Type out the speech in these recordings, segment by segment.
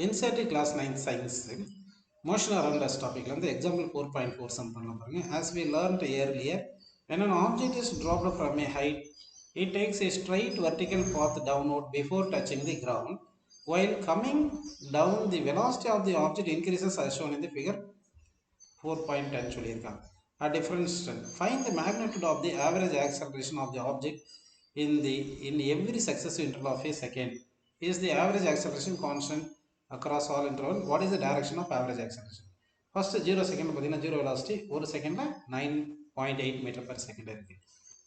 NCERT class 9th science motion around us topic example 4.4 sum பண்ணலாம் பாருங்க. As we learned earlier, when an object is dropped from a height, it takes a straight vertical path downward before touching the ground. While coming down, the velocity of the object increases as shown in the figure 4.10 சொல்லியிருக்காங்க. A difference find the magnitude of the average acceleration of the object in every successive interval of a second. Is the average acceleration constant across all interval? What is the direction of average acceleration? First 0 second பார்த்தீங்கன்னா 0 velocity 1 செகண்டில் 9.8 metre per second இருக்கு.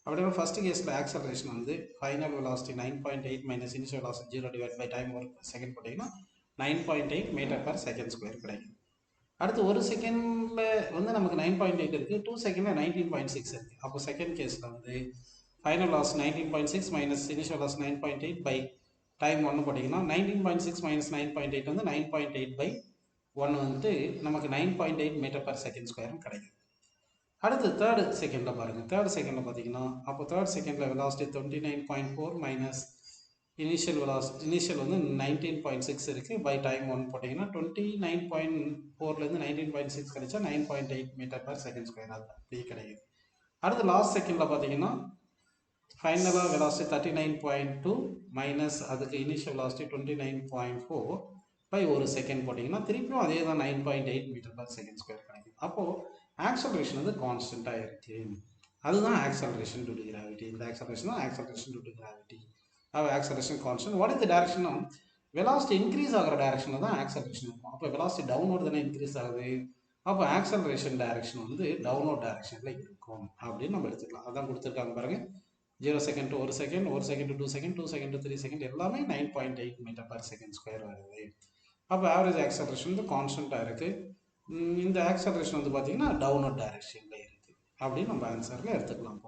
அப்படின்னா first கேஸில் acceleration வந்து final velocity 9.8 minus initial velocity 0 divide by time ஒரு second போட்டிங்கன்னா 9.8 metre per second square கிடைக்கும். அடுத்து ஒரு செகண்டில் வந்து நமக்கு 9.8 இருக்குது, 2 செகண்டில் 19.6 இருக்குது. அப்போ செகண்ட் கேஸில் வந்து ஃபைனல் லாஸ் 19.6 மைனஸ் இனிஷியல் லாஸ் 9.8 பை டைம் ஒன்று போட்டிங்கன்னா 19.6 மைனஸ் 9.8 வந்து 9.8 பை 1 வந்து நமக்கு 9.8 மீட்டர் per செகண்ட் ஸ்கொயர்னு கிடைக்கும். அடுத்து தேர்டு செகண்டில் பாருங்கள். தேர்ட் செகண்டில் பார்த்தீங்கன்னா அப்போ தேர்ட் செகண்டில் வெலாசிட்டி 29.4 மைனஸ் இனிஷியல் வந்து 19.6 இருக்குது பை டைம் ஒன் போட்டிங்கன்னா 29.4லேருந்து 19.6 கிடைச்சா 9.8 மீட்டர் per செகண்ட் ஸ்கொயர் அது அப்படி கிடைக்குது. அடுத்து லாஸ்ட் செகண்டில் பார்த்தீங்கன்னா ஃபைனலாக வெலாசிட்டி 39.2 மைனஸ் அதுக்கு இனிஷியல் வெலாசிட்டி 29.4 பை ஒரு செகண்ட் போட்டிங்கன்னா திருப்பியும் அதே தான் 9.8 மீட்டர் per செகண்ட் ஸ்கொயர் கிடைக்கும். அப்போது ஆக்சலரேஷன் வந்து கான்ஸ்டண்ட்டாக இருக்குது. அதுதான் ஆக்சலரேஷன் டியூ டு கிராவிட்டி. இந்த ஆக்சலரேஷன் தான் acceleration due to gravity. Acceleration constant. What is the direction? Velocity increase ஆகிற டைரக்ஷனில் தான் ஆக்சலரேஷன் இருக்கும். அப்போ வெலாசிட்டி டவுன்வர்ட் தானே இன்க்ரீஸ் ஆகுது. அப்போ ஆக்சலரேஷன் டைரக்ஷன் வந்து டவுன்வர்ட் டைரக்ஷனில் இருக்கும் அப்படின்னு நம்ம எடுத்துக்கலாம். அதான் கொடுத்துருக்காங்க பாருங்கள். 0 second to 1 second, 1 second to 2 second, 2 second to 3 second எல்லாமே 9.8 மீட்டர் per செகண்ட் ஸ்கொயர் வருது. அப்போ ஆவரேஜ் ஆக்சலரேஷன் வந்து கான்ஸ்டண்ட்டாக இருக்குது. இந்த ஆக்சலரேஷன் வந்து பார்த்தீங்கன்னா டவுன்வர்ட் டைரக்ஷனில் இருக்குது அப்படின்னு நம்ம ஆன்சரில் எடுத்துக்கலாம்.